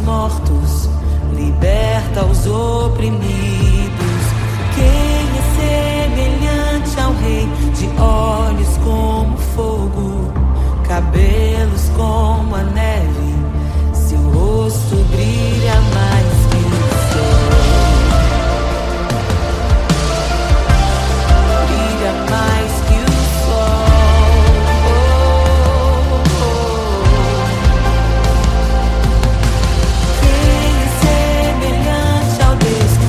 mortos, liberta os oprimidos. Quem é semelhante ao Rei, de olhos como fogo, cabelos como a neve, seu rosto brilha mais que o sol. Brilha mais que o sol. Quem é semelhante ao Deus que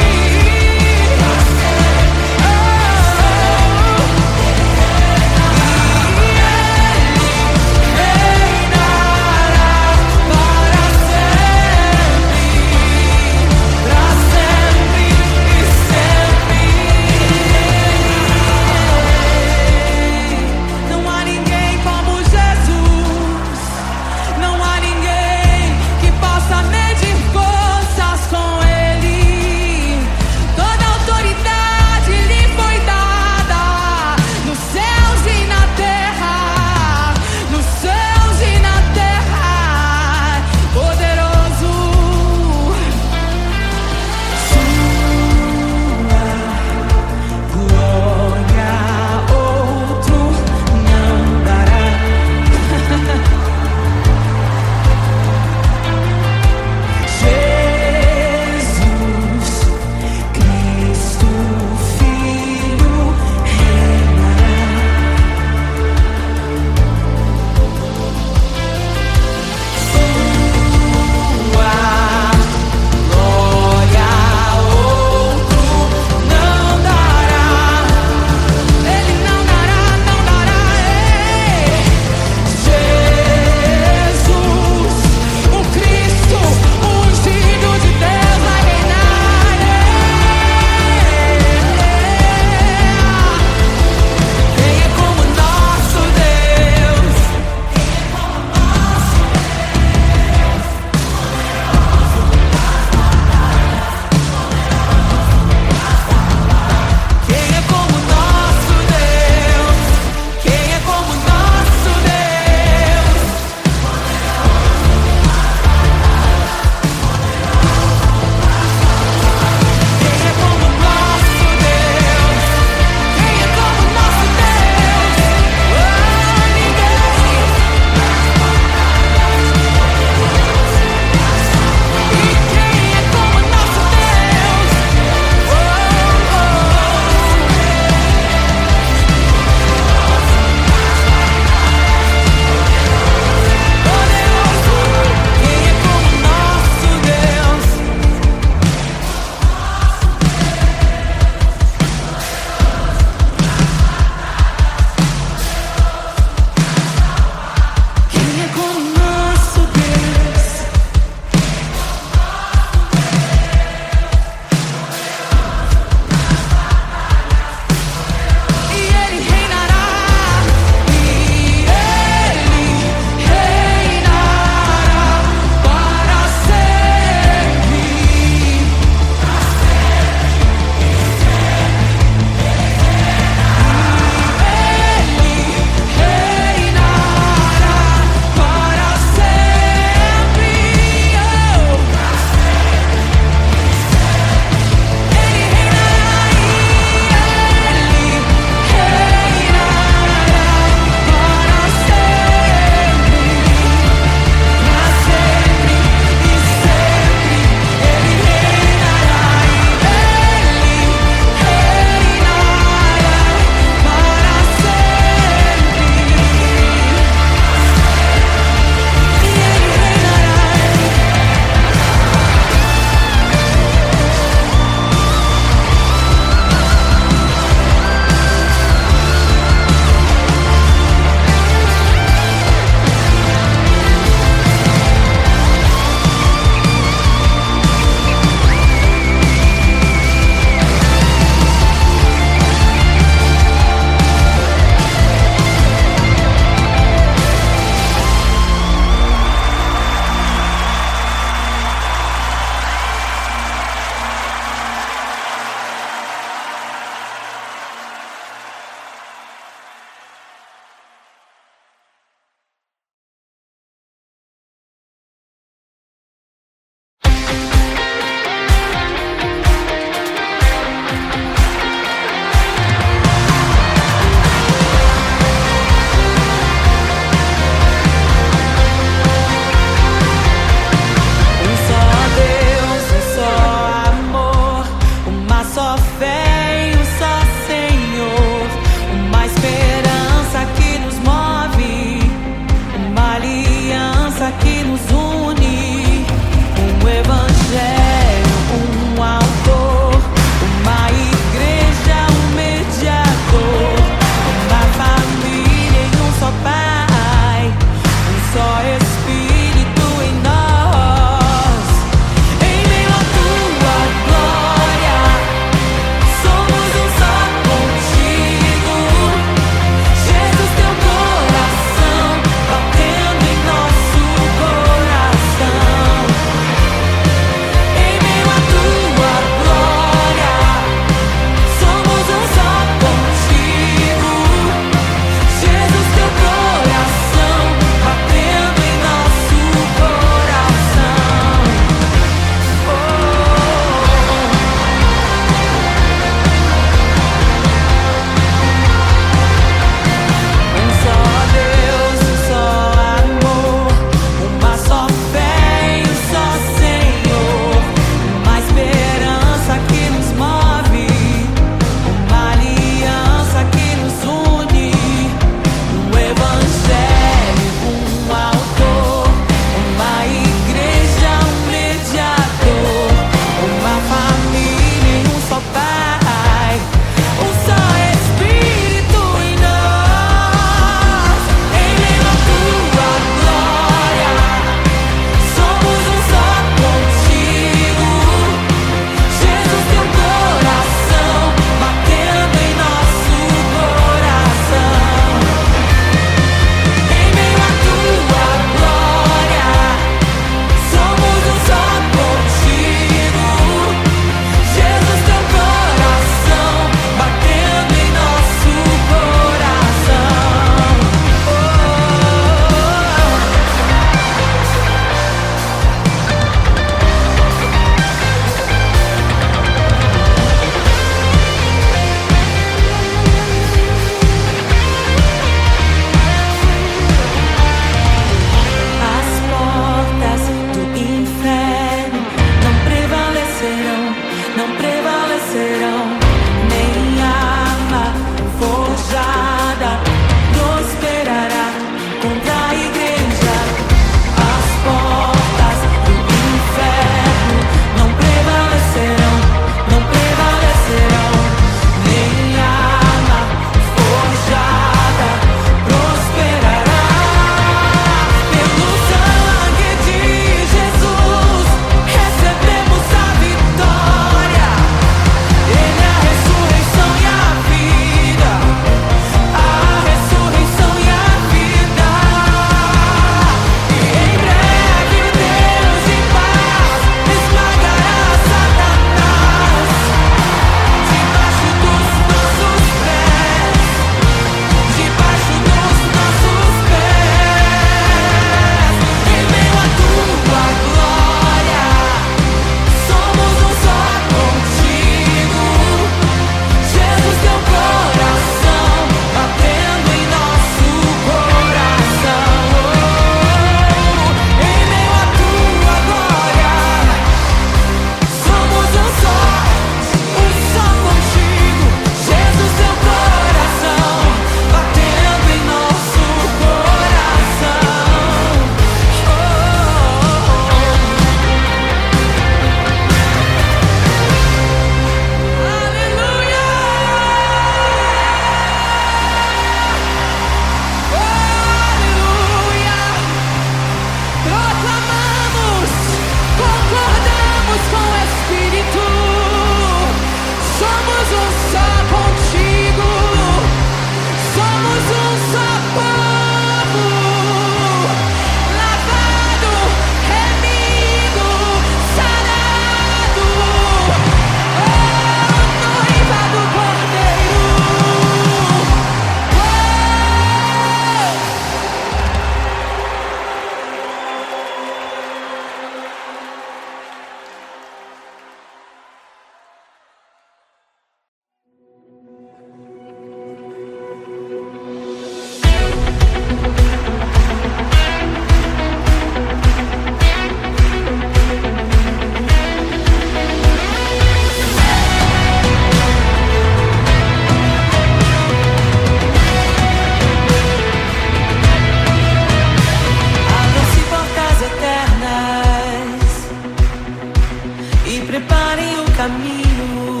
caminho,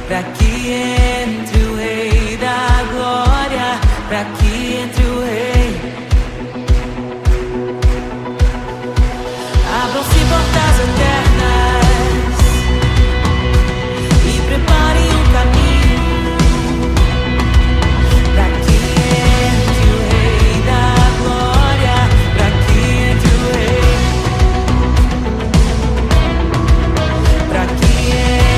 para que entre o Rei da Glória, para que entre o Rei. Abram-se portas eternas e preparem um caminho, para que entre o Rei da Glória, para que entre o Rei, para que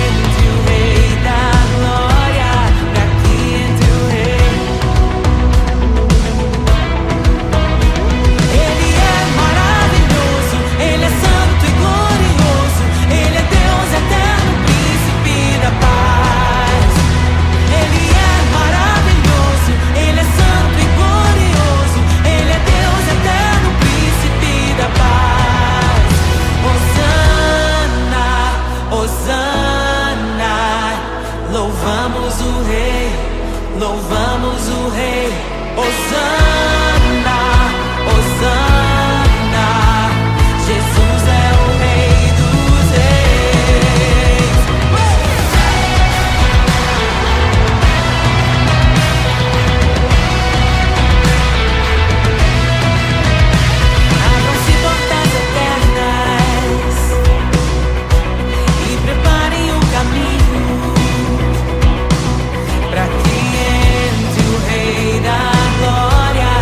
entre o Rei da Glória, para que entre o Rei. Ele é maravilhoso, Ele é santo e glorioso, Ele é Deus eterno, príncipe da paz. Ele é maravilhoso, Ele é santo e glorioso, Ele é Deus eterno, príncipe da paz. Hosana, Hosana, louvamos o Rei, louvamos o Rei. Hosana, Hosana, Jesus é o Rei dos Reis. Abram-se portas eternas e preparem o caminho, para que entre o Rei da Glória,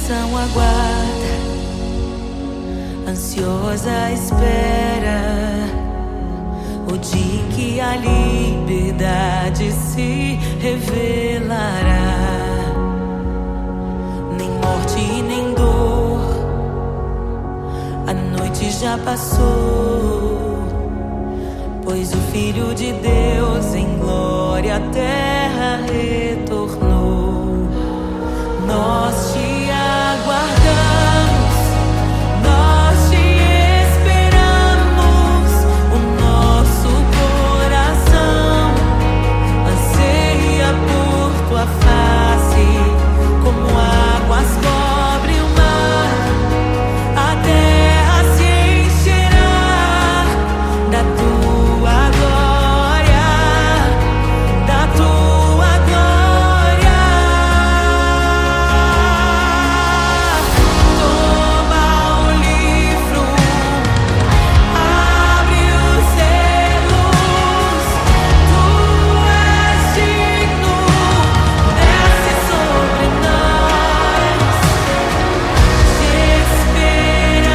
criação aguarda, ansiosa espera o dia em que a liberdade se revelará. Nem morte e nem dor, a noite já passou, pois o Filho de Deus em glória à terra retornou. Nós te aguardamos, nós te esperamos. O nosso coração anseia por tua face, como águas cobrem o mar. A terra se encherá da tua glória, da tua glória. Toma o livro, abre os selos. Tu és digno, desce sobre nós. Te esperamos,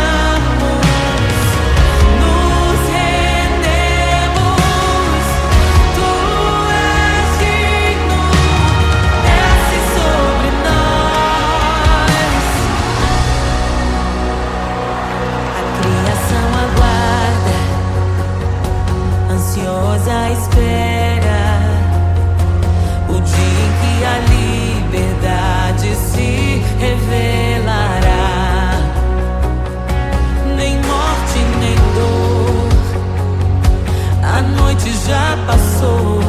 nos rendemos. Tu és digno, desce sobre nós. A criação aguarda, ansiosa espera o dia em que a liberdade se revelará. Nem morte, nem dor, a noite já passou,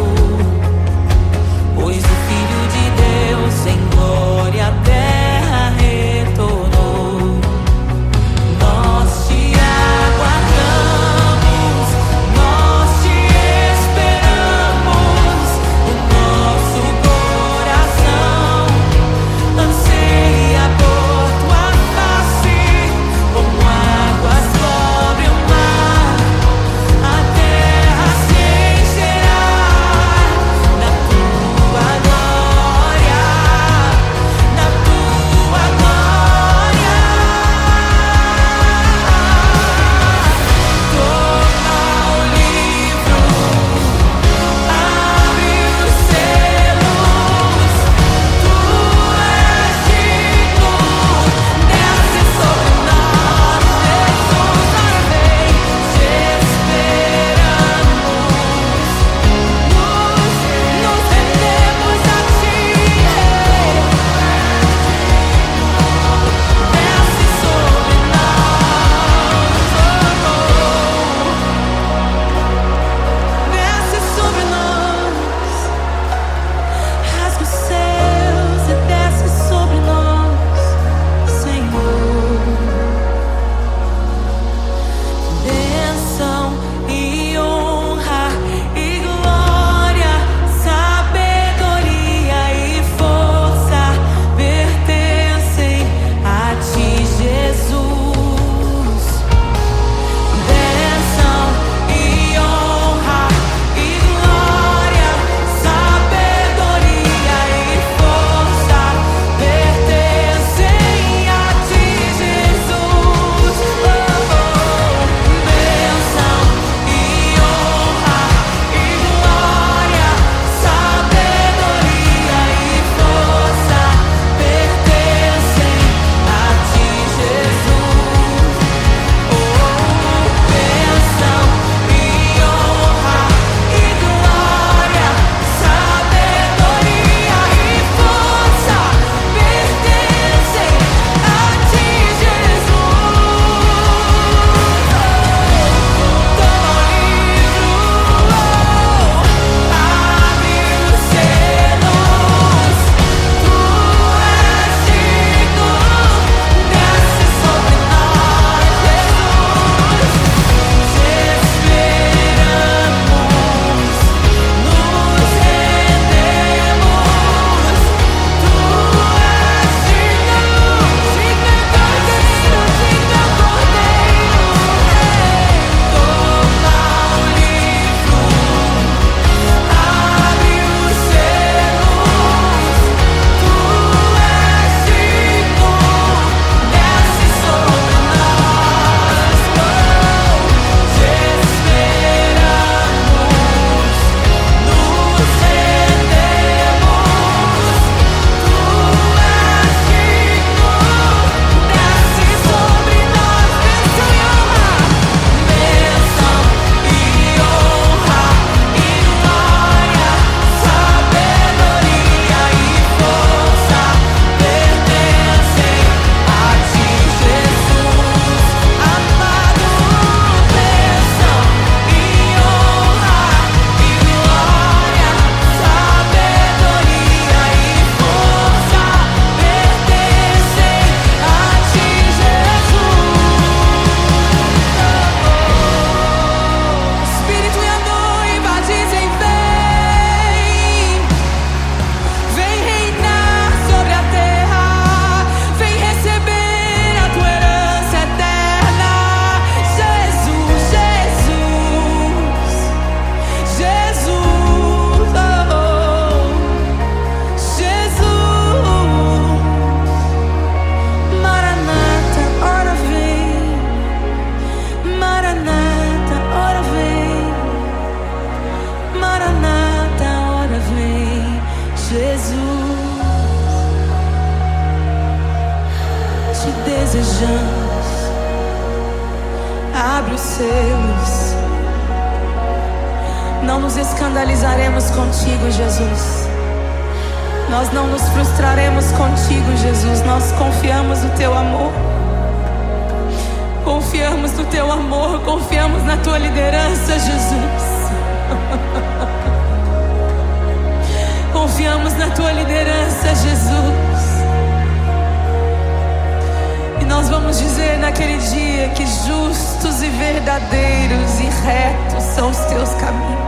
pois o Filho de Deus em glória à terra retornou. Nós te aguardamos, nós te esperamos. nos escandalizaremos contigo, Jesus. Nós não nos frustraremos contigo, Jesus. Nós confiamos no teu amor. Confiamos no teu amor, confiamos na tua liderança, Jesus. Confiamos na tua liderança, Jesus. E nós vamos dizer naquele dia que justos e verdadeiros e retos são os teus caminhos.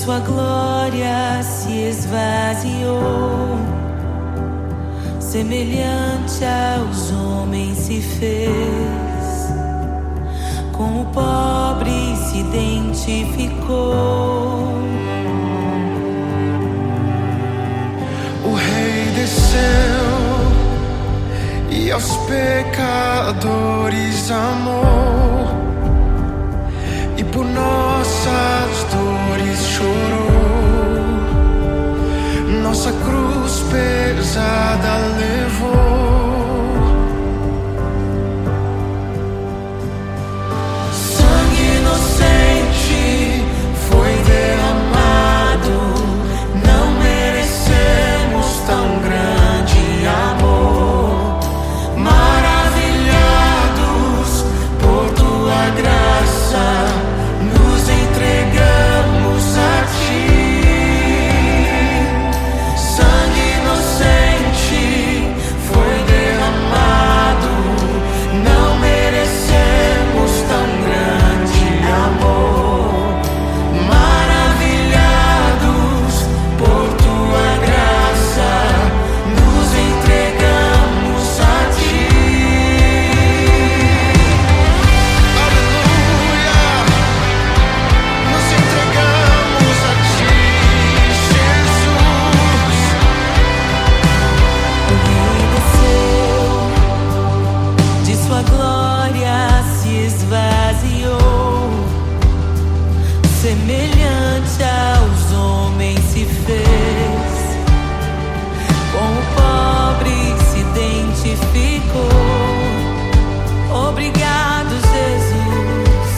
Sua glória se esvaziou, semelhante aos homens se fez, com o pobre se identificou. O Rei desceu e aos pecadores amou, e por nossas dores chorou, nossa cruz pesada levou. Sangue inocente foi derramado, não merecemos tão grande amor. Maravilhados por tua graça, nos entregamos a ti. Sangue inocente foi derramado, não merecemos tão grande amor. Maravilhados por tua graça, nos entregamos a ti. Aleluia! Nos entregamos a ti, Jesus. O Rei desceu, de sua glória se esvaziou, semelhante aos homens se fez, com o pobre se identificou. Obrigado, Jesus.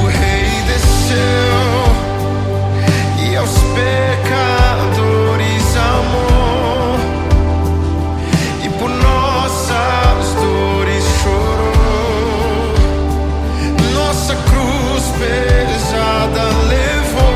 O Rei desceu e aos pecadores amou, e por nossas dores chorou, nossa cruz pesada levou.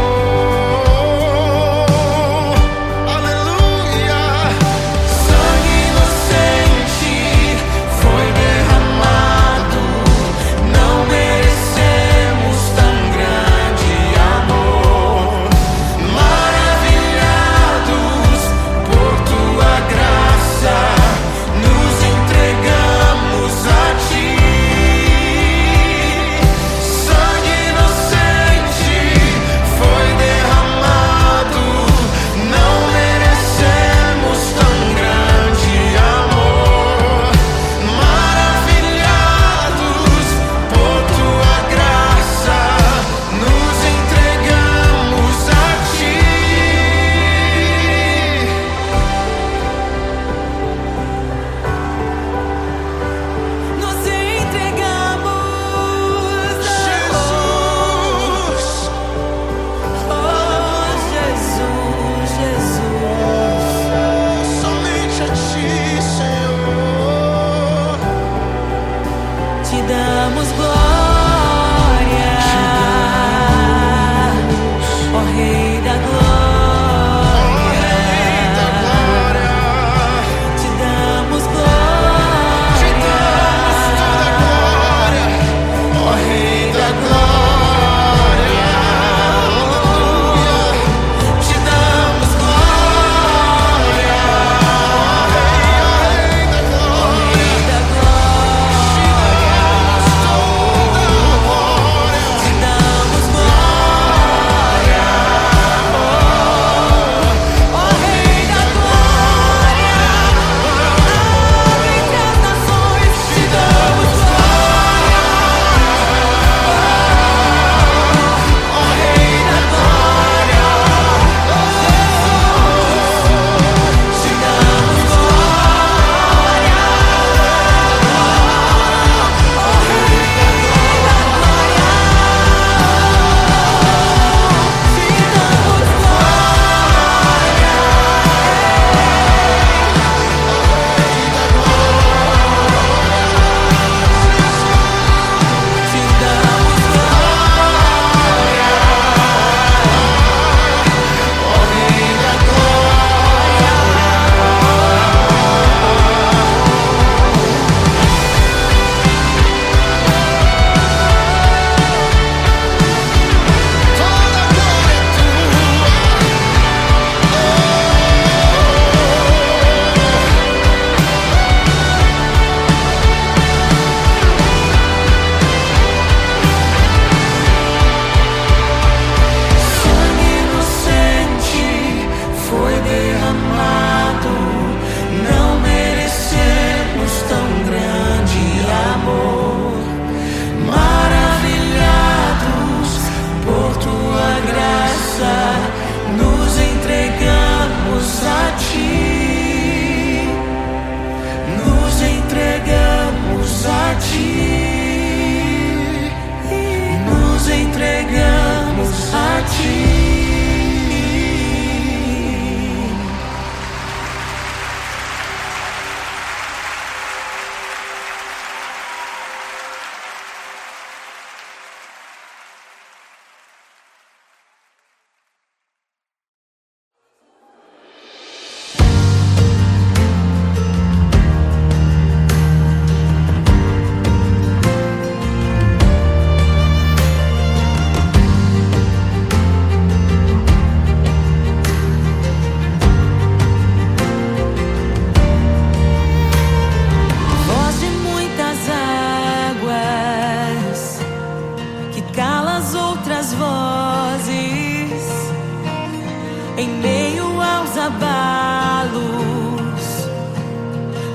em meio aos abalos.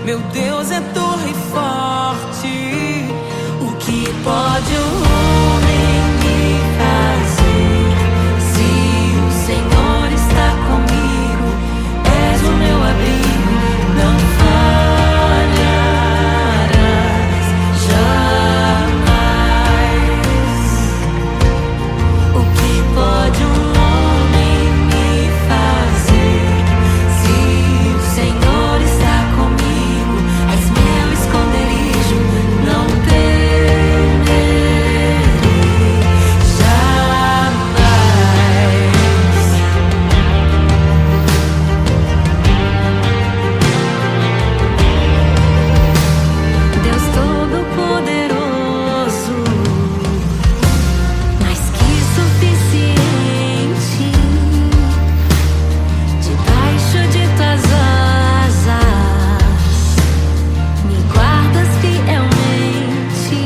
Meu Deus é torre forte. O que pode o homem me fazer? Se o Senhor está comigo, és o meu abrigo, não falharás jamais. O que pode um homem me fazer? Se o Senhor está comigo, és meu esconderijo, não temerei jamais. Deus Todo-Poderoso, mais que suficiente, debaixo de tuas asas me guardas fielmente.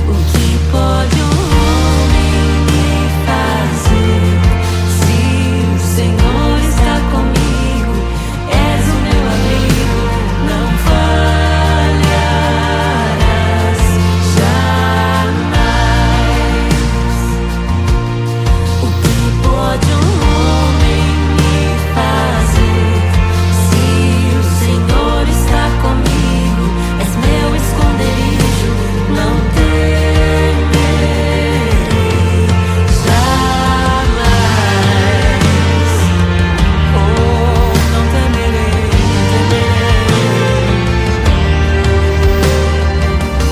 O que pode um homem me fazer? Se o Senhor está comigo, és o meu abrigo, não falharás jamais. O que pode um homem me fazer? Se o Senhor está comigo, és meu esconderijo, não temerei jamais. Oh, não temerei,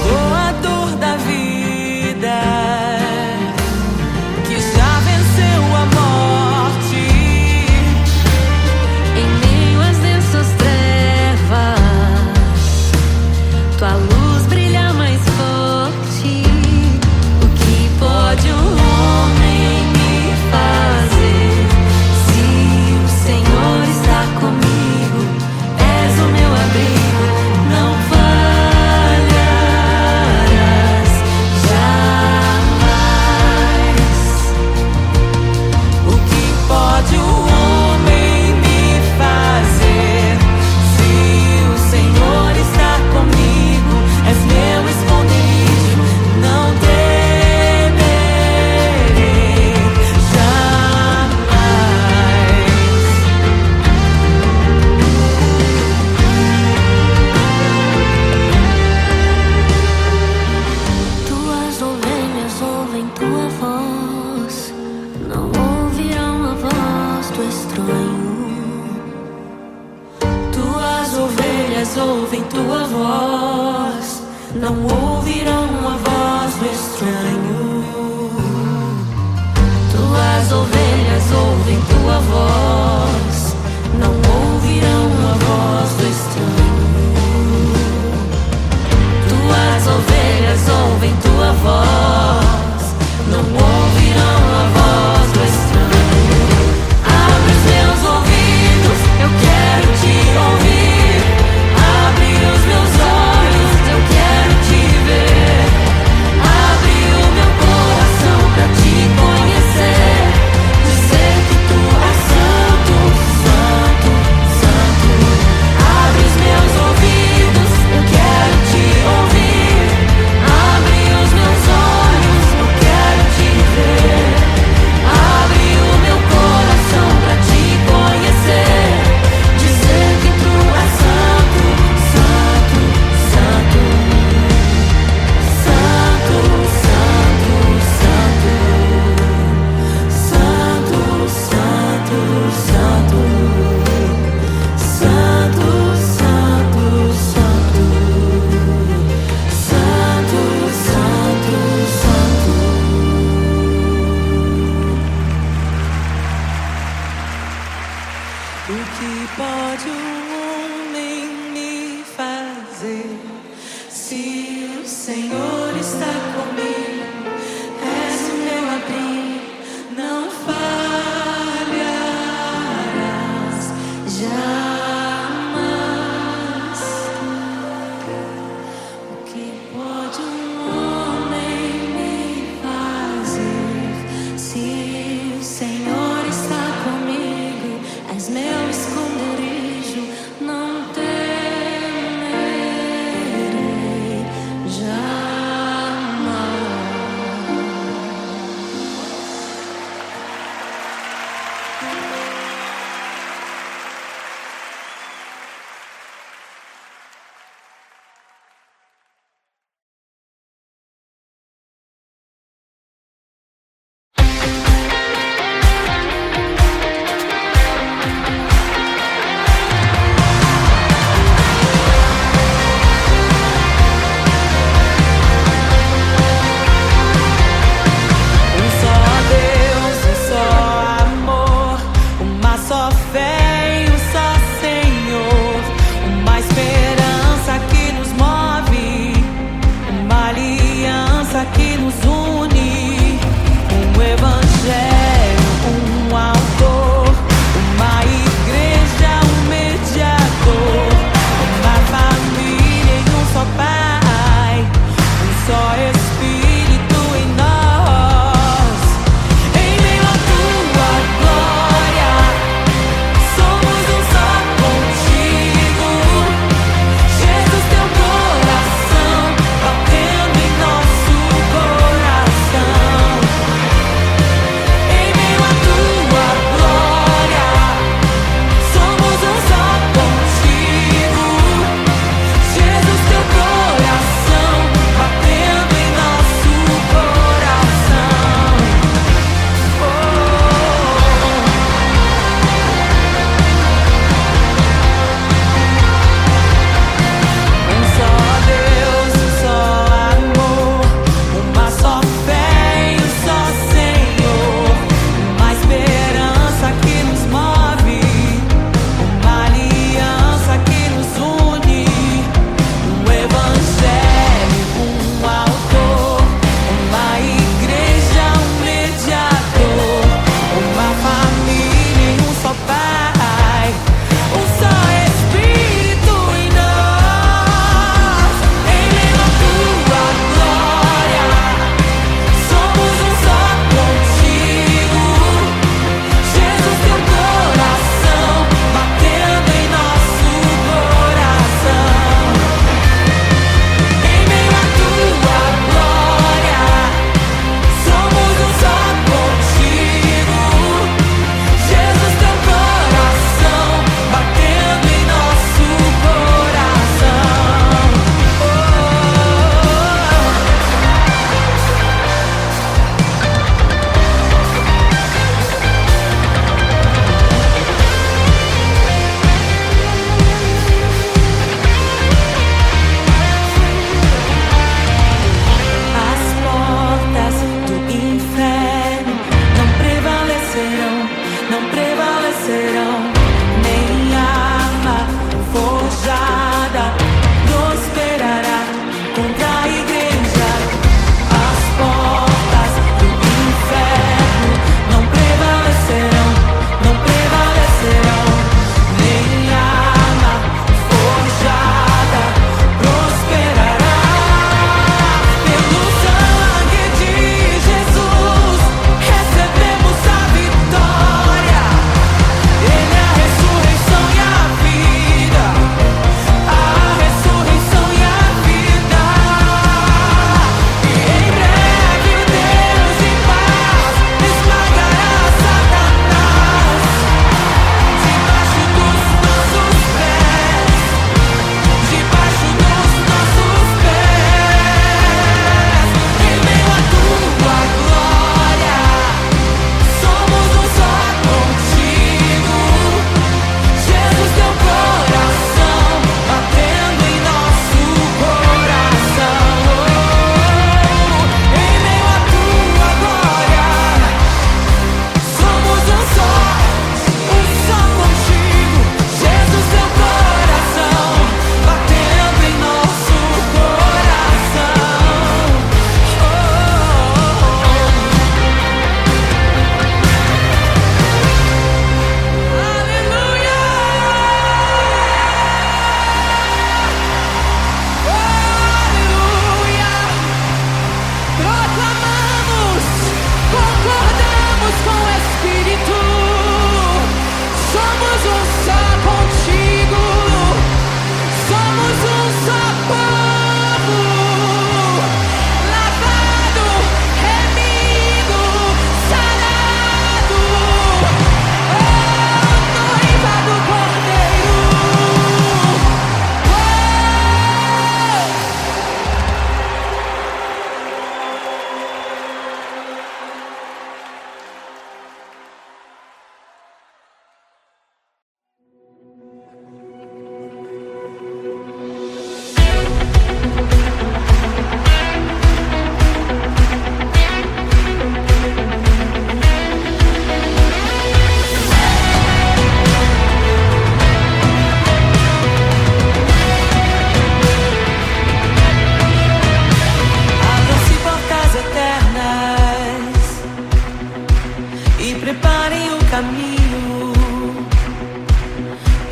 doador da vida, que já venceu a morte. Em meio às densas trevas, tua luz brilha mais forte. O que pode um homem me fazer? Se o Senhor está comigo, és o meu abrigo, não falharás jamais. O que pode o homem me fazer? Se o Senhor está comigo, és meu esconderijo, não temerei jamais. Tuas ovelhas ouvem tua voz, não ouvirão a voz do estranho. Tuas ovelhas ouvem tua voz, não ouvirão a voz do estranho. Tuas ovelhas ouvem tua voz, não ouvirão a voz do estranho. Tuas ovelhas ouvem tua voz, não ouvirão a voz do estranho. Abre os meus ouvidos, eu quero te ouvir. Abre os meus olhos, eu quero te ver. Abre o meu coração pra te conhecer. Dizer que tu és santo, santo, santo. Abre os meus ouvidos, eu quero te ouvir. Abre os meus olhos, eu quero te ver. Abre o meu coração pra te conhecer. Dizer que tu és santo, santo, santo. Santo, santo, santo. Santo, santo, santo. Santo, santo, santo. Santo, santo, santo. O que pode um homem me fazer? Se o Senhor está comigo, és o meu abrigo, não falharás jamais. O que pode um homem me fazer? Se o Senhor está comigo,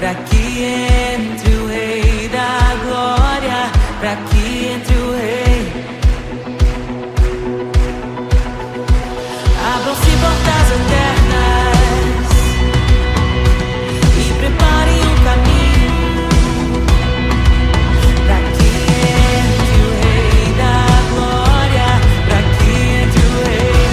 pra que entre o Rei da Glória, pra que entre o Rei. Abram-se portas eternas e preparem um caminho pra que entre o Rei da Glória, pra que entre o Rei,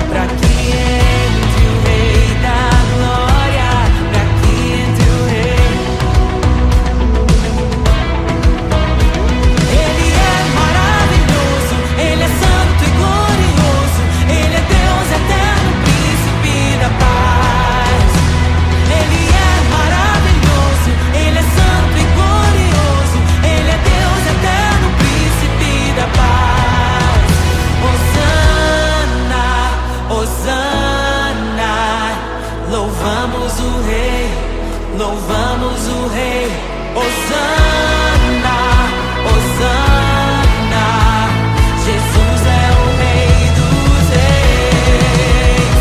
pra que entre o Rei da Glória, pra que entre o Rei. Ele é maravilhoso, Ele é santo e glorioso, Ele é Deus eterno, príncipe da paz. Ele é maravilhoso, Ele é santo e glorioso, Ele é Deus eterno, príncipe da paz. Hosana, Hosana, louvamos o Rei, louvamos o Rei. Hosana, Hosana, Jesus é o Rei dos Reis.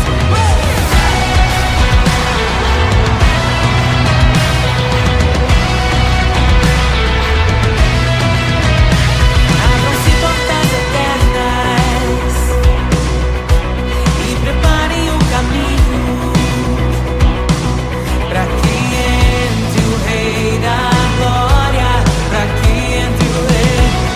Abram-se portas eternas e preparem o caminho pra que entre o Rei da Glória, pra que entre o Rei.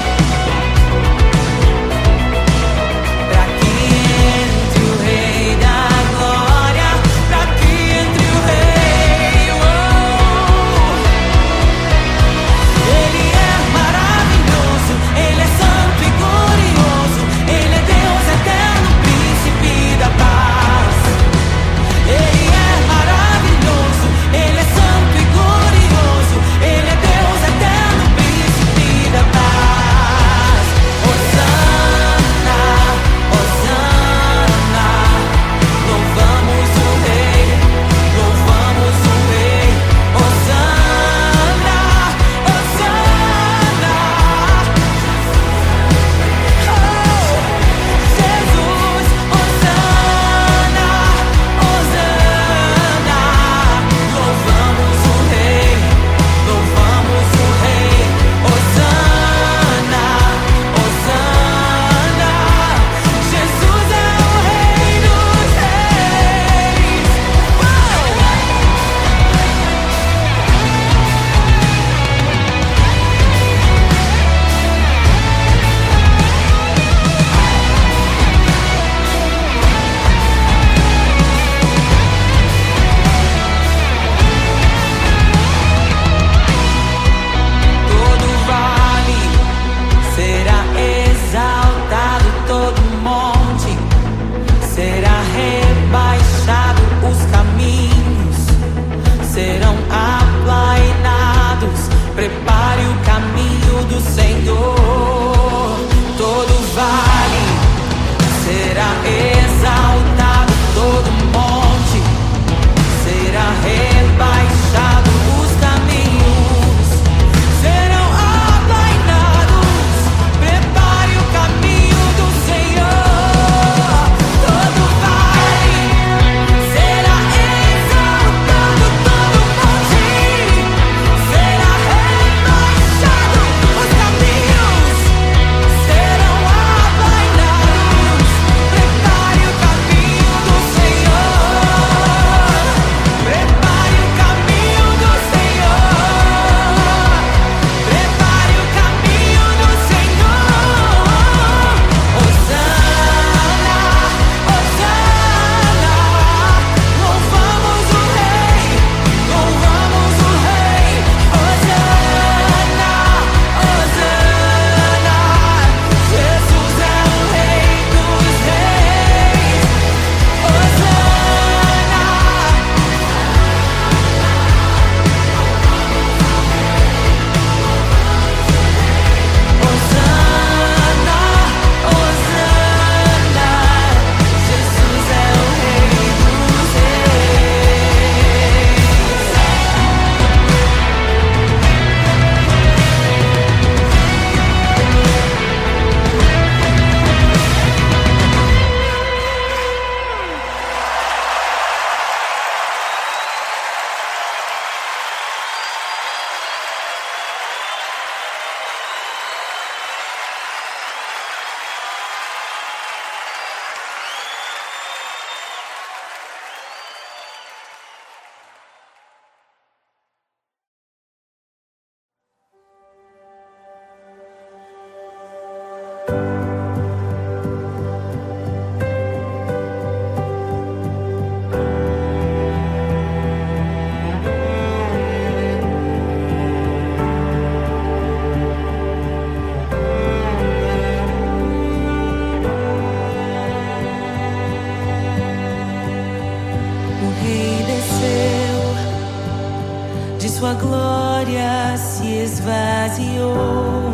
sua glória se esvaziou,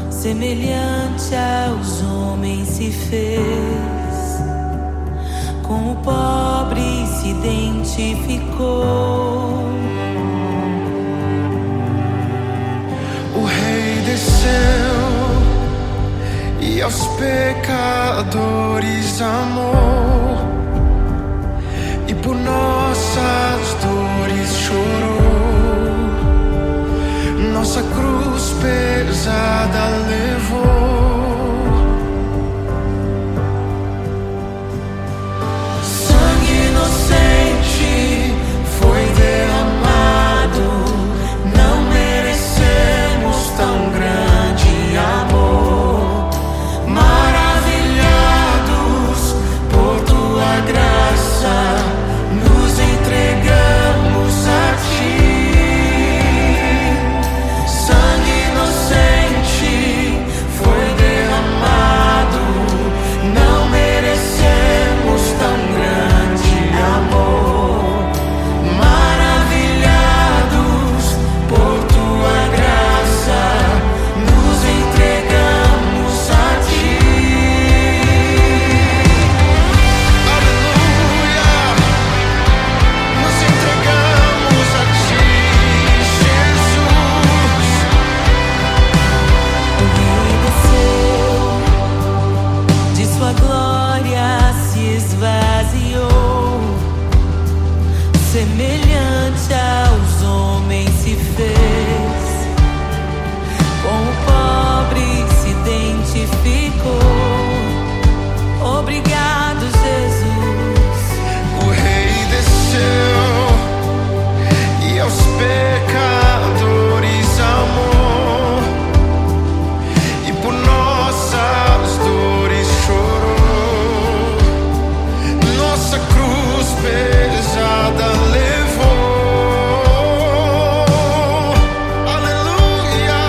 semelhante aos homens se fez, com o pobre se identificou. O Rei desceu e aos pecadores amou, e por nossas dores chorou, nossa cruz pesada levou. Sangue inocente foi derramado, não merecemos tão grande amor. Maravilhados por tua graça, nos entregamos a ti. Sangue inocente foi derramado, não merecemos tão grande amor. Maravilhados por tua graça, nos entregamos a ti. Aleluia, nos entregamos a ti, Jesus. O Rei desceu, de sua glória se esvaziou, semelhante aos homens se fez, com o pobre se identificou. Obrigado, Jesus. O Rei desceu e aos pecadores amou, e por nossas dores chorou, nossa cruz pesada levou. Aleluia.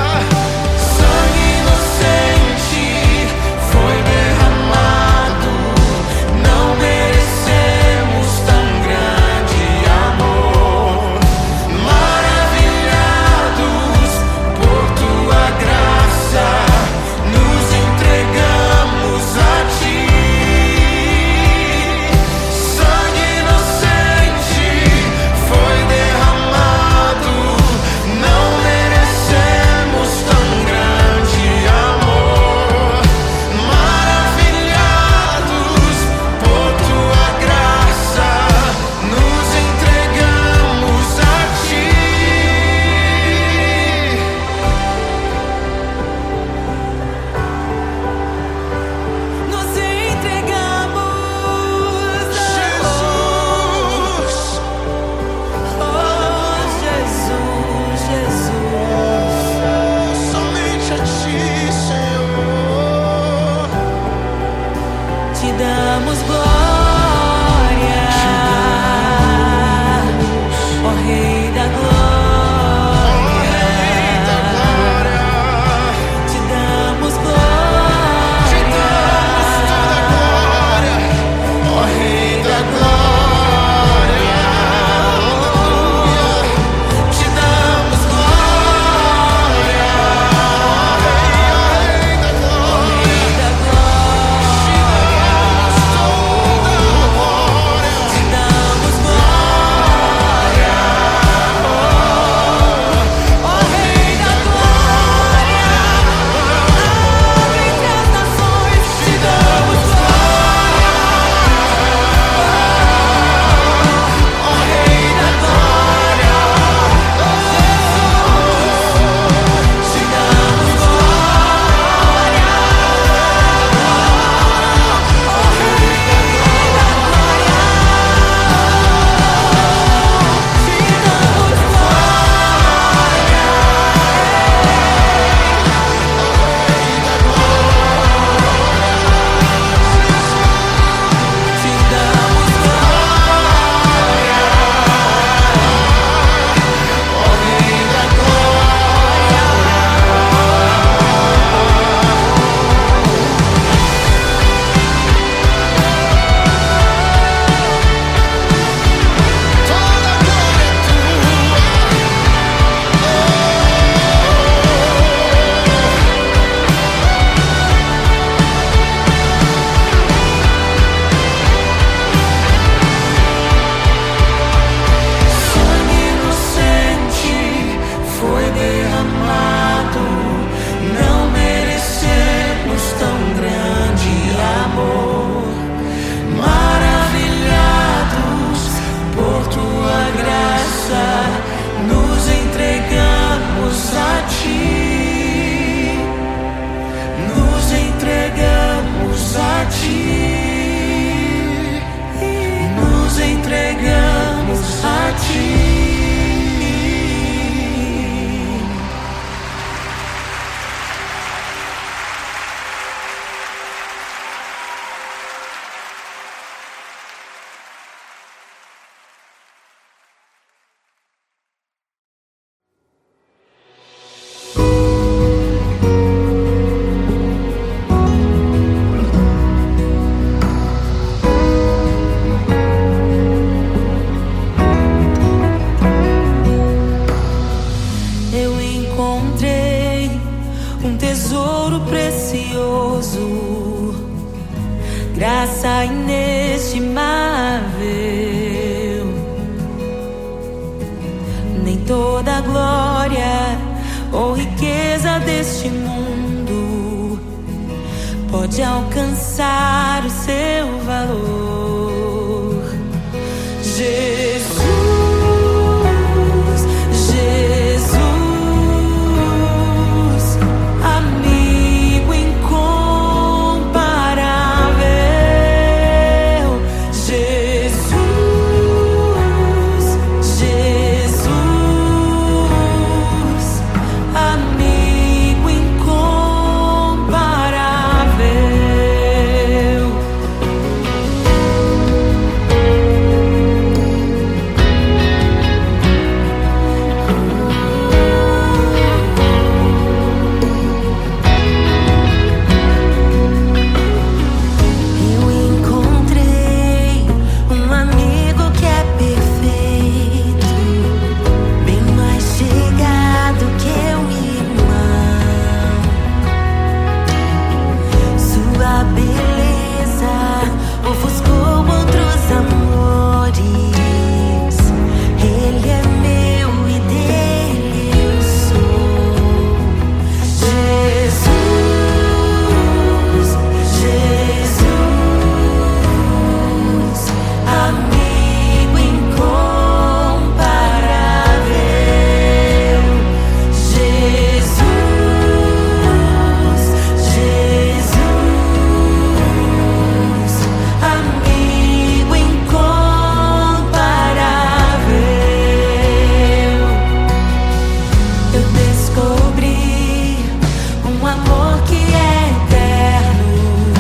Sangue inocente foi derramado, não merecemos tão grande amor. Maravilhados por tua graça, nos entregamos a ti. Sangue inocente foi derramado, não merecemos tão grande amor. Maravilhados por tua graça, nos entregamos a ti. Nos entregamos a Jesus, Oh, Jesus, Jesus. somente a ti, Senhor. Te damos glória, ó Rei da glória. Te damos glória, Te damos toda glória, ó Rei da glória. Aleluia. Te damos glória, Rei da glória. Rei da glória. Te damos graça inestimável, nem toda a glória ou riqueza deste mundo pode alcançar o seu valor. Jesus, Jesus, amigo incomparável. Jesus, Jesus, amigo incomparável. Eu encontrei um amigo que é perfeito, bem mais chegado que um irmão. Sua beleza ofuscou outros amores. Ele é meu e dele eu sou. Jesus, Jesus, amigo incomparável. Jesus, Jesus, amigo incomparável. Eu descobri um amor que é eterno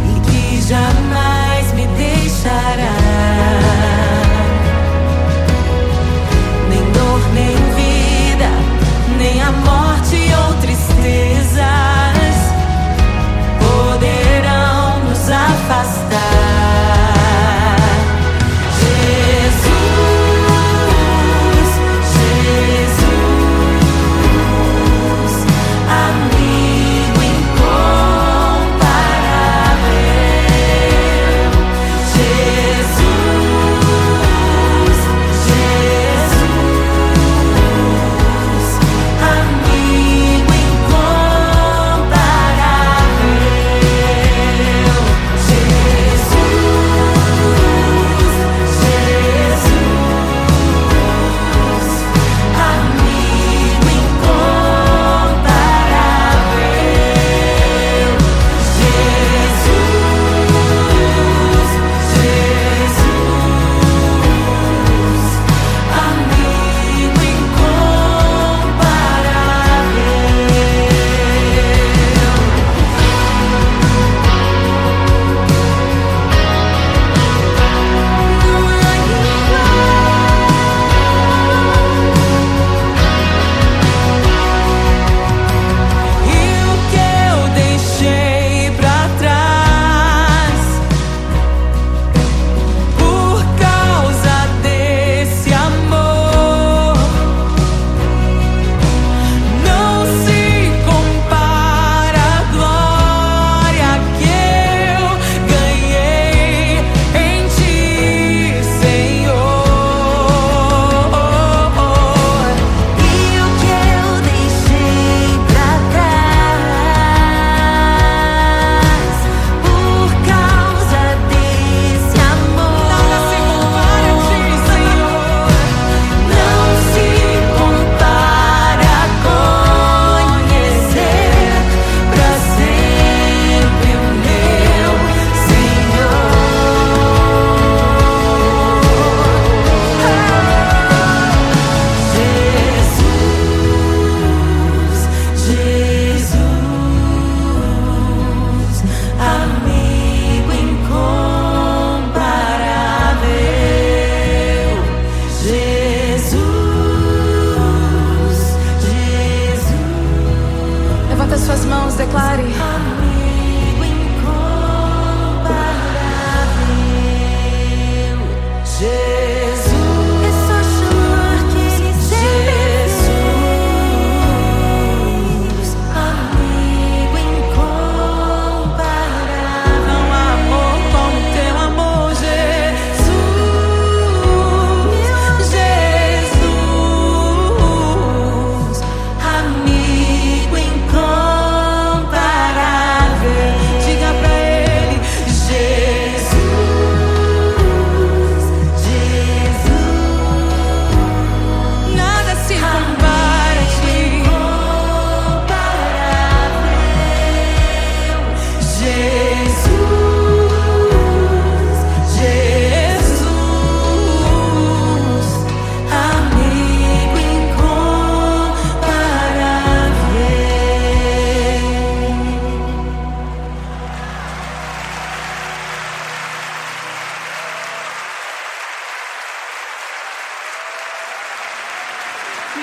e que jamais me deixará. Nem dor, nem vida, nem a morte ou tristezas poderão nos afastar. Jesus, Jesus, amigo incomparável. Jesus, Jesus, amigo incomparável. Jesus,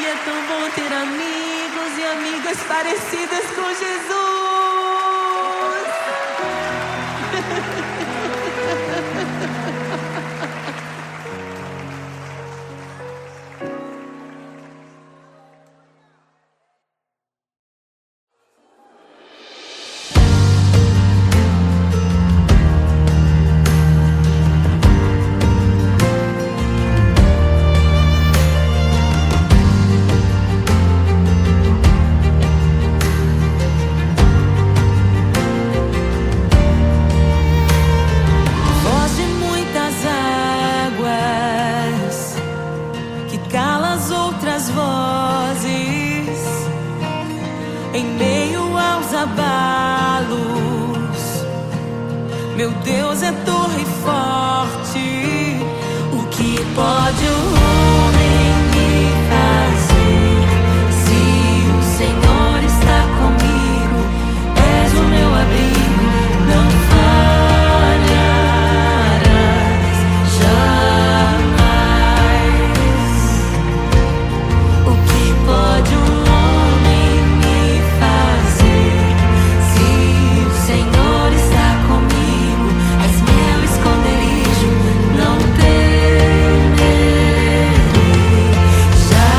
E é tão bom ter amigos e amigas parecidas com Jesus. Voz de muitas águas que cala as outras vozes em meio aos abalos. Meu Deus é torre forte. O que pode o homem me fazer? Se o Senhor está comigo, és o meu abrigo, não falharás jamais. O que pode um homem me fazer? Se o Senhor está comigo, és meu esconderijo, não temerei jamais.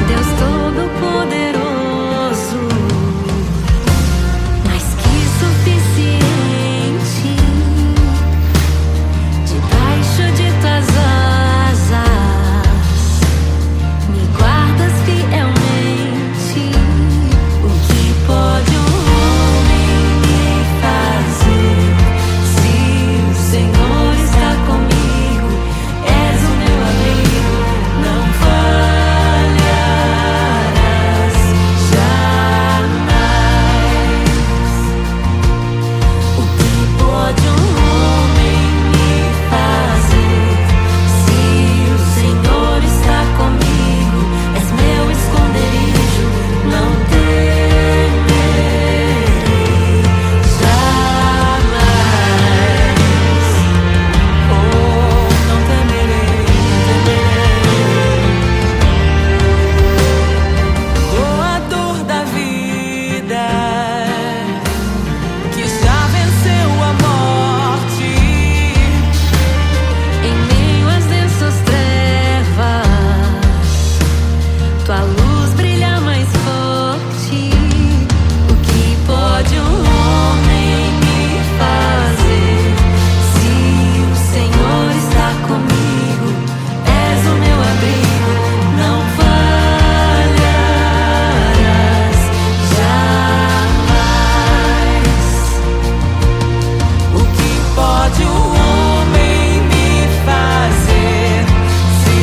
Deus Todo-Poderoso, mais que suficiente, debaixo de tuas asas me guardas fielmente. O que pode um homem me fazer? Se o Senhor está comigo, és o meu abrigo, não falharás jamais. O que pode um homem me fazer? Se o Senhor está comigo, és meu esconderijo, não temerei jamais. Oh, não temerei, oh, a dor da vida que já venceu a morte. Em meio às densas trevas, tua luz brilha mais forte. O que pode um homem me fazer? Se o Senhor está comigo, és o meu abrigo, não falharás jamais. O que pode um homem me fazer? Se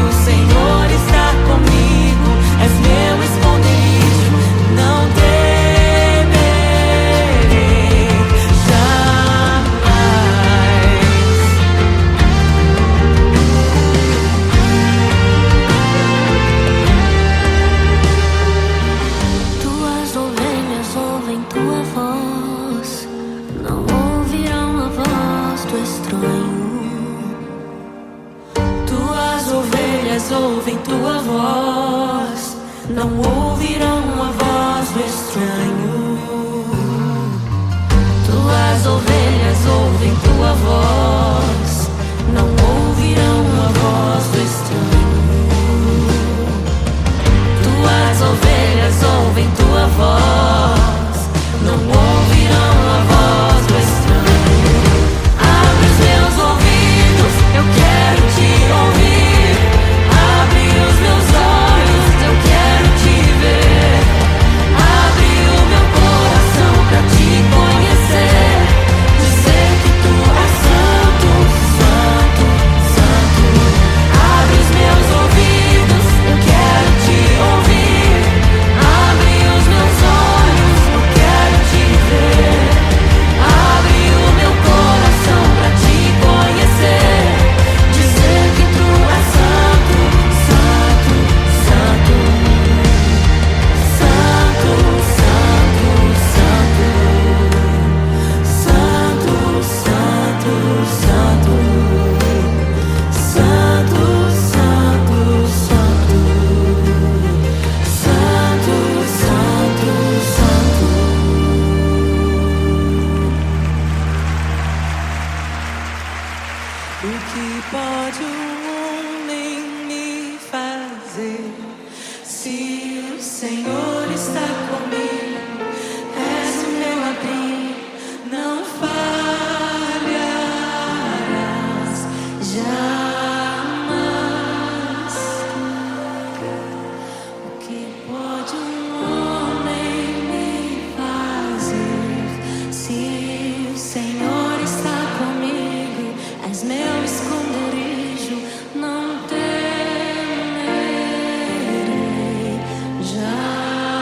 o Senhor está comigo, és meu esconderijo, não temerei jamais. Tuas ovelhas ouvem tua voz, não ouvirão a voz do estranho. Tuas ovelhas ouvem tua voz, não ouvirão a voz do estranho. Tuas ovelhas ouvem tua voz, não ouvirão a voz do estranho. Tuas ovelhas ouvem tua voz, não ouvirão a voz do estranho. Abre os meus ouvidos, eu quero te ouvir. Abre os meus olhos, eu quero te ver. Se o Senhor está comigo, és o meu abrigo, não falharás jamais. O que pode um homem me fazer? Se o Senhor está comigo, és meu esconderijo, não temerei jamais.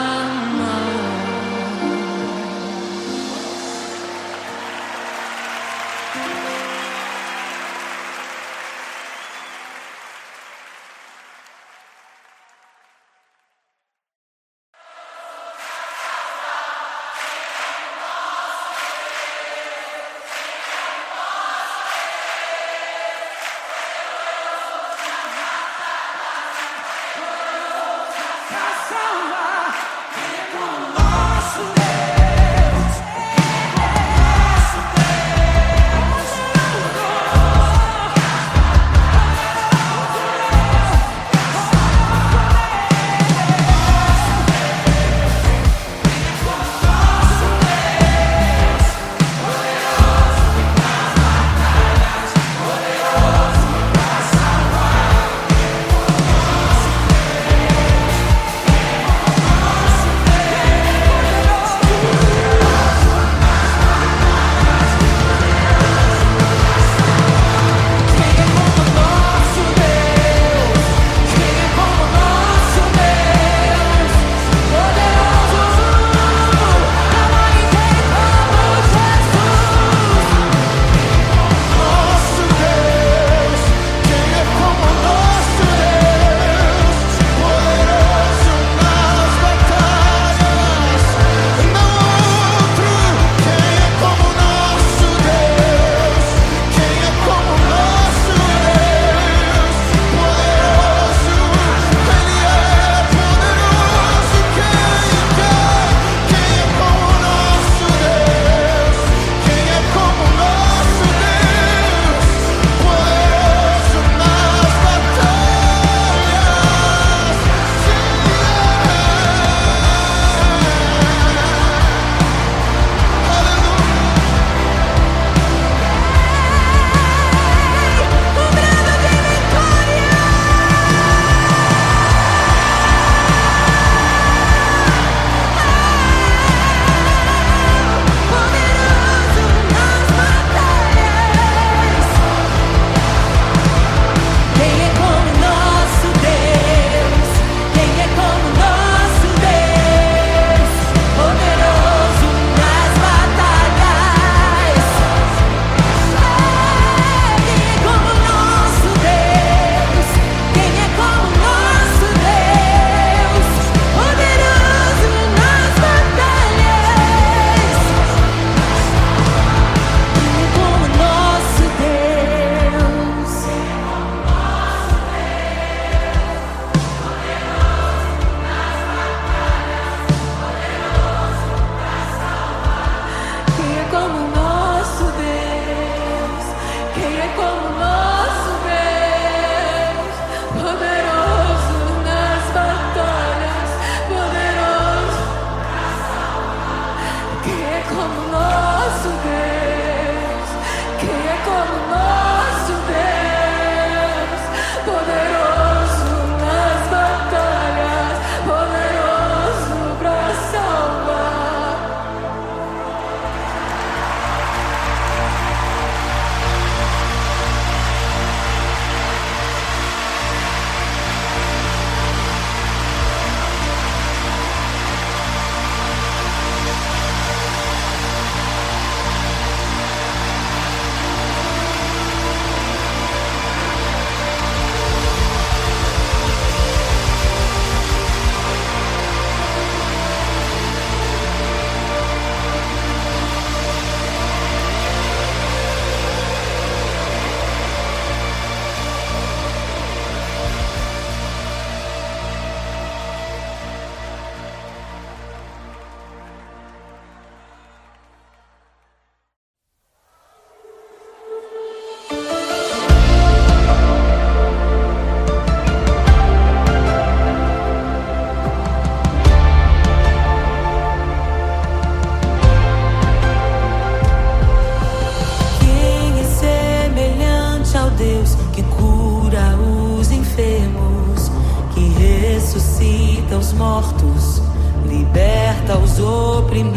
ressuscita os mortos, liberta os oprimidos.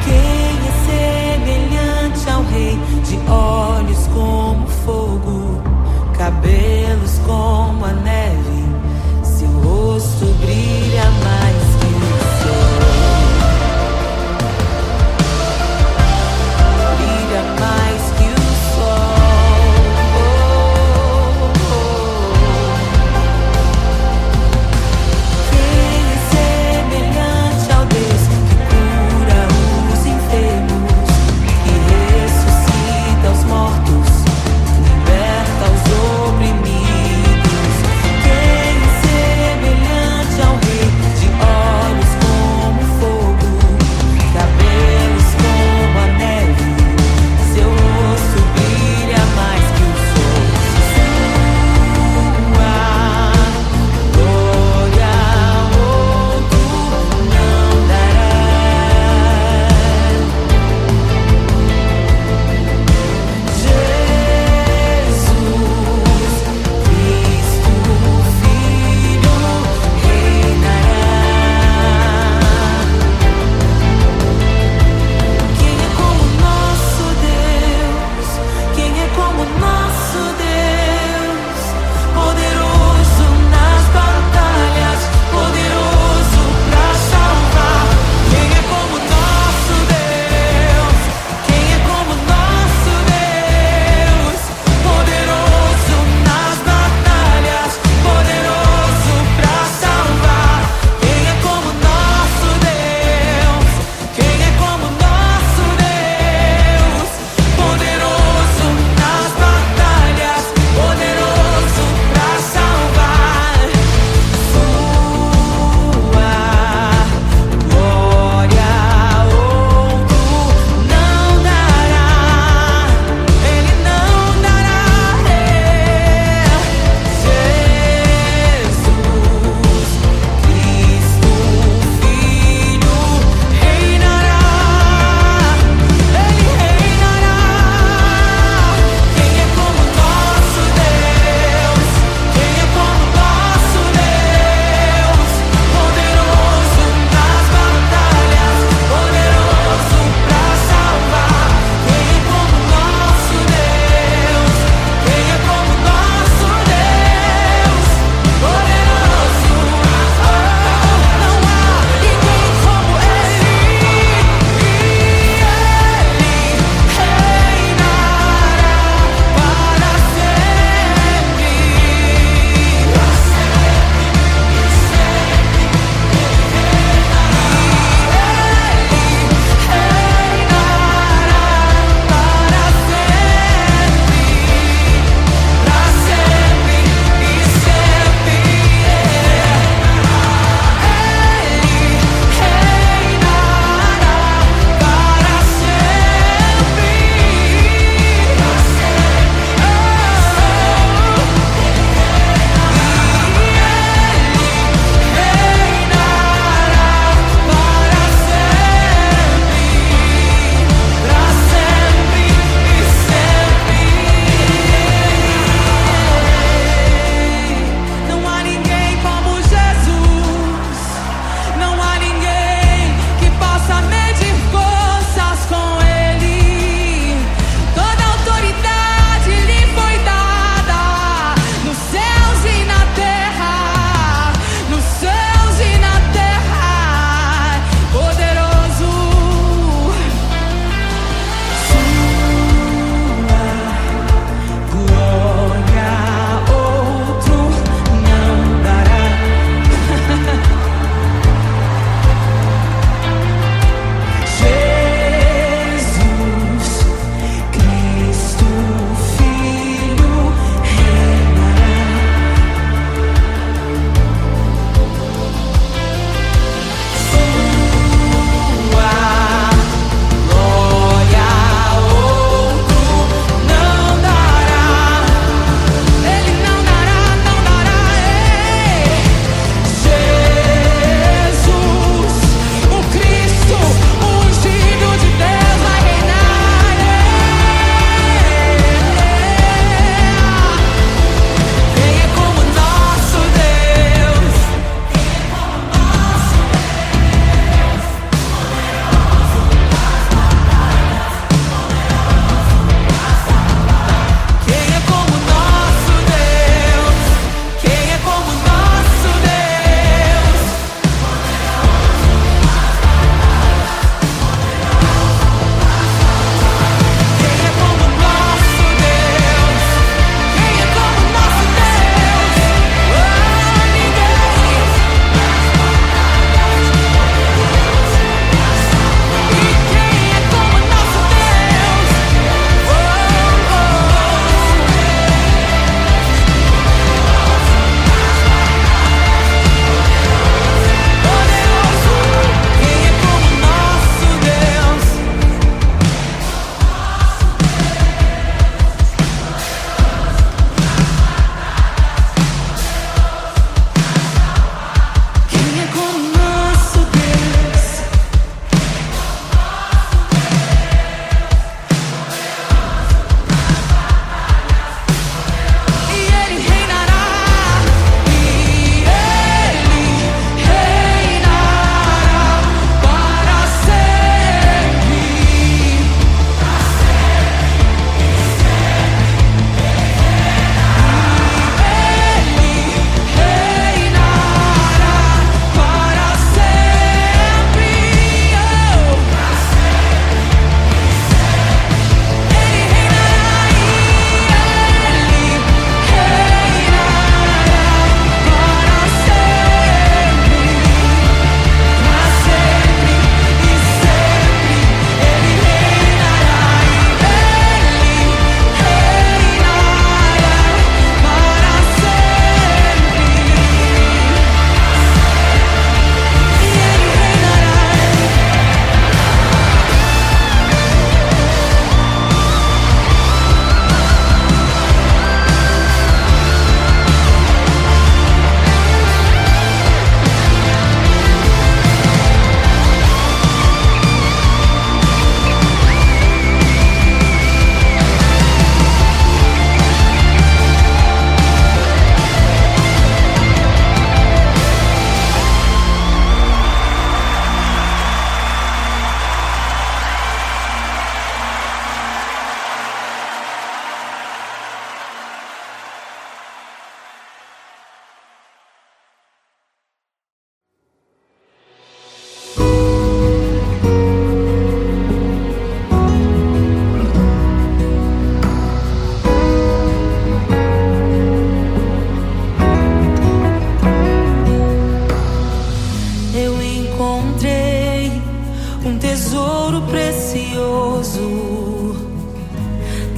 Quem é semelhante ao Rei, de olhos como fogo, cabelos como a neve, seu rosto brilha mais que o sol. Brilha mais que o sol. Quem é semelhante ao Deus que cura os enfermos, que ressuscita os mortos, liberta os oprimidos? Quem é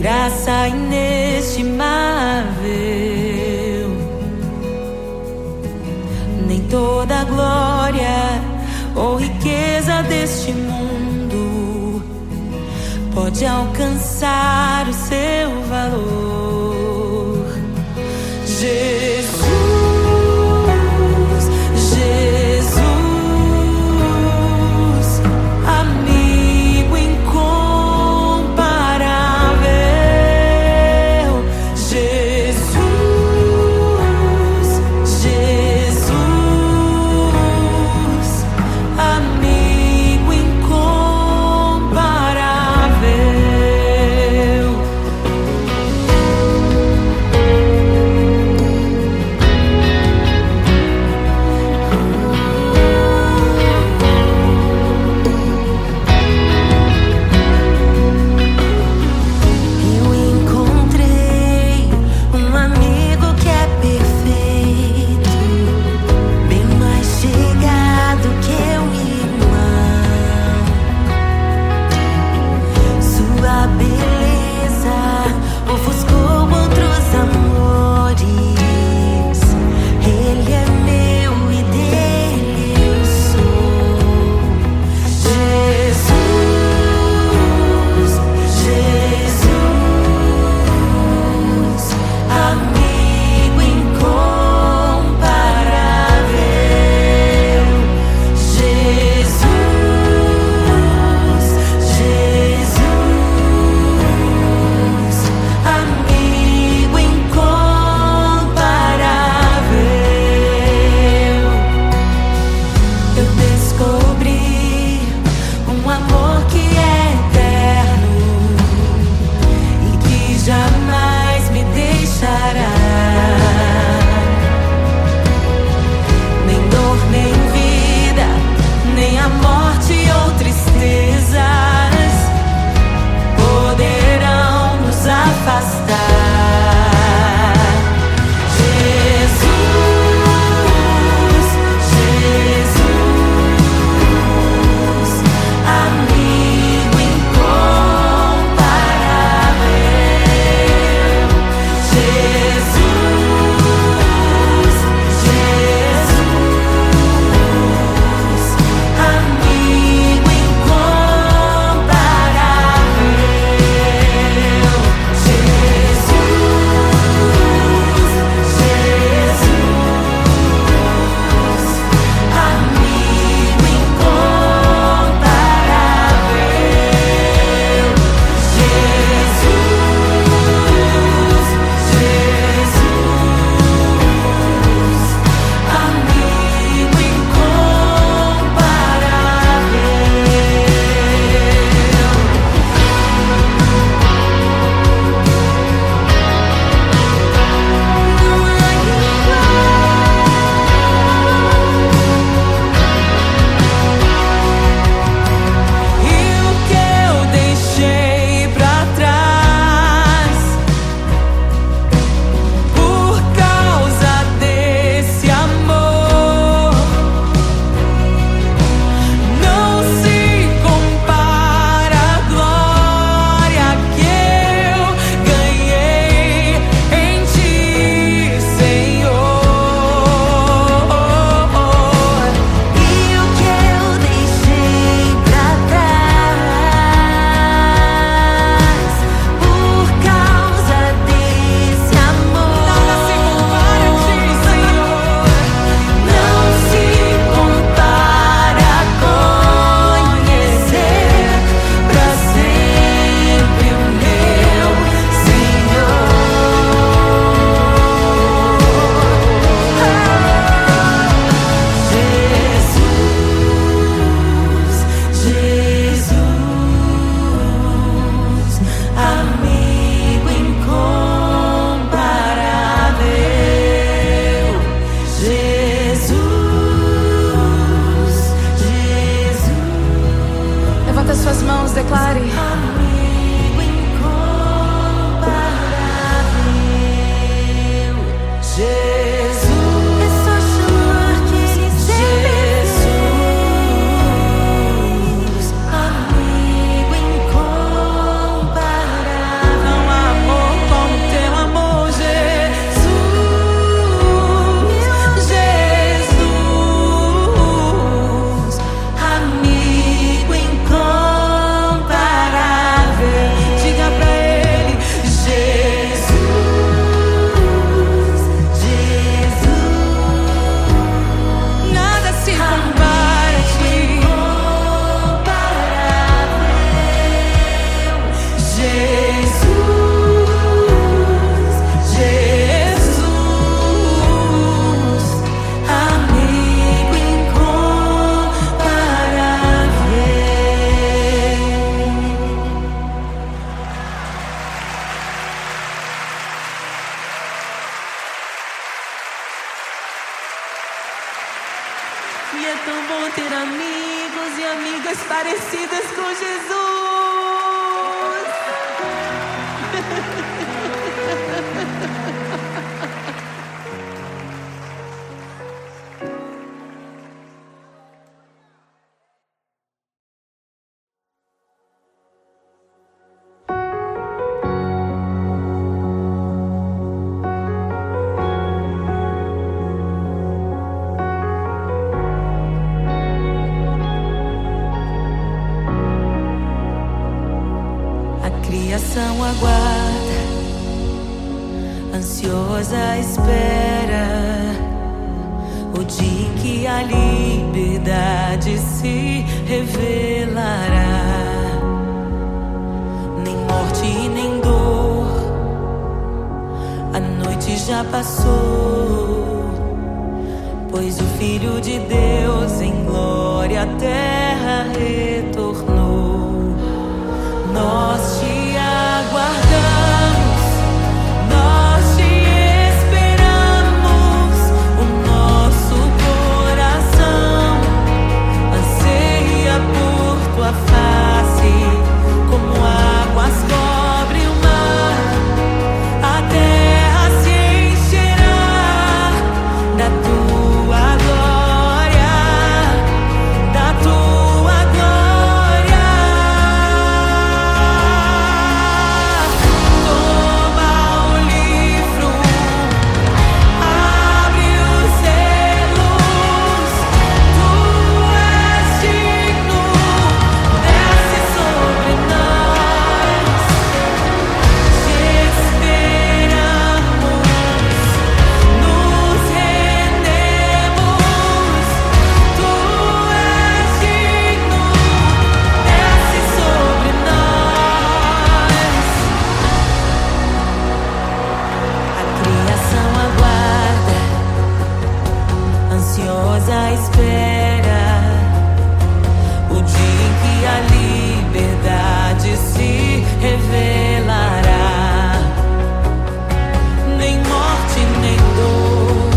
graça inestimável. Nem toda glória ou riqueza deste mundo pode alcançar o seu valor. Jesus, Jesus, amigo incomparável. Jesus, Jesus, amigo incomparável. E é tão bom ter amigos e amigas parecidas com Jesus. Criação aguarda, ansiosa espera o dia em que a liberdade se revelará. Nem morte nem dor, a noite já passou, pois o Filho de Deus em glória à terra retornou. Nós te aguardamos, nós te esperamos. O nosso coração anseia por tua face, como águas cobrem o mar. A terra se encherá da tua glória, da tua glória. Ansiosa espera o dia em que a liberdade se revelará. Nem morte nem dor,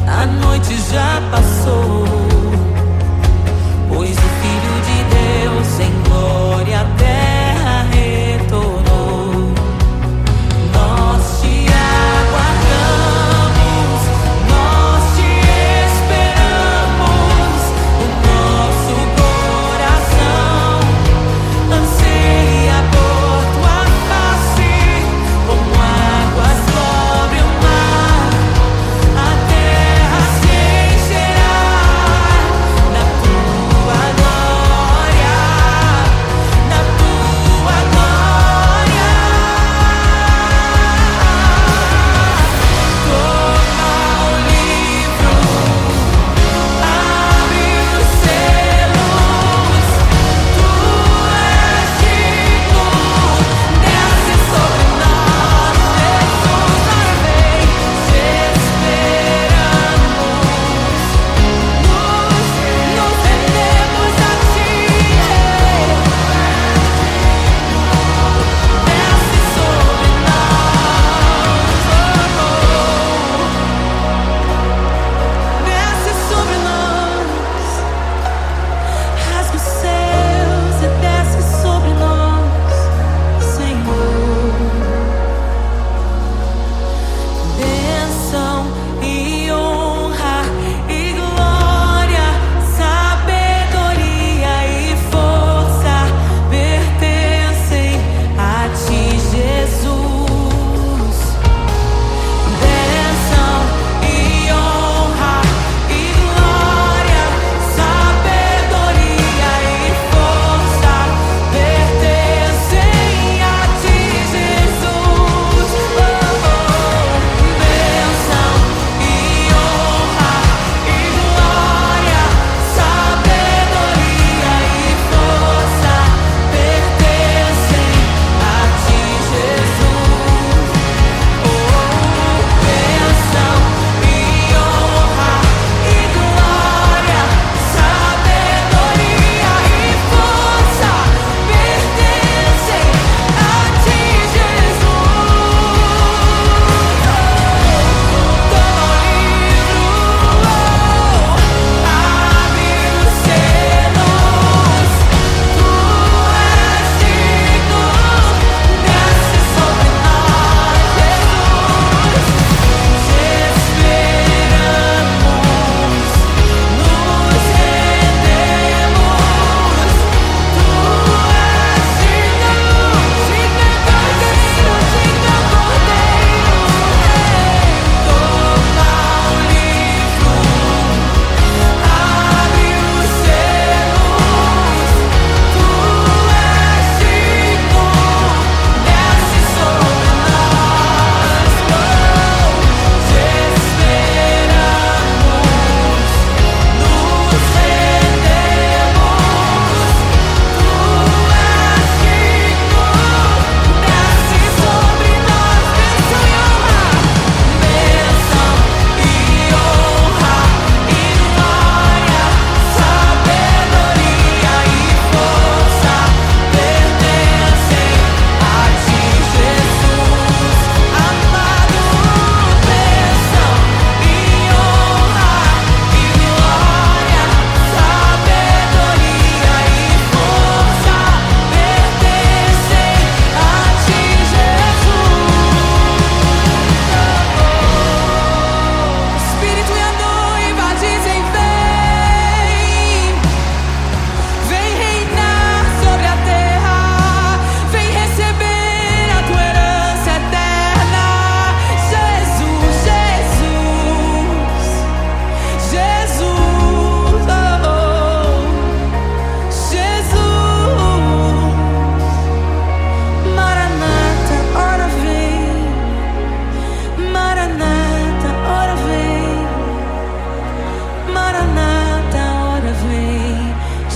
a noite já passou, pois o Filho de Deus em glória à terra retornou. Nós te aguardamos, nós te esperamos. O nosso coração anseia por tua face, como águas cobrem o mar. A terra se encherá da tua glória, da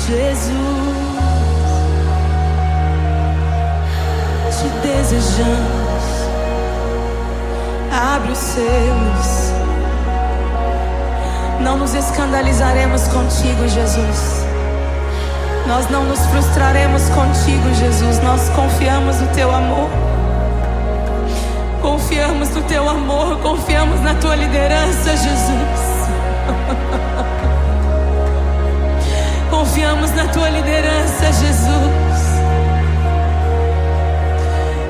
Jesus, te desejamos. Abre os selos. Não nos escandalizaremos contigo, Jesus. Nós não nos frustraremos contigo, Jesus. Nós confiamos no teu amor. Confiamos no teu amor. Confiamos na tua liderança, Jesus. Confiamos na tua liderança, Jesus.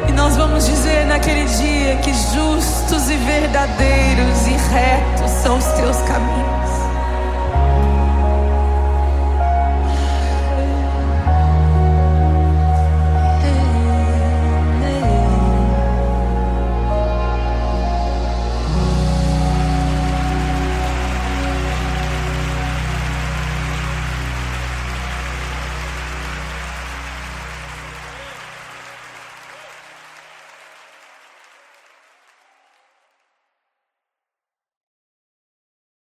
E nós vamos dizer naquele dia que justos e verdadeiros e retos são os teus caminhos.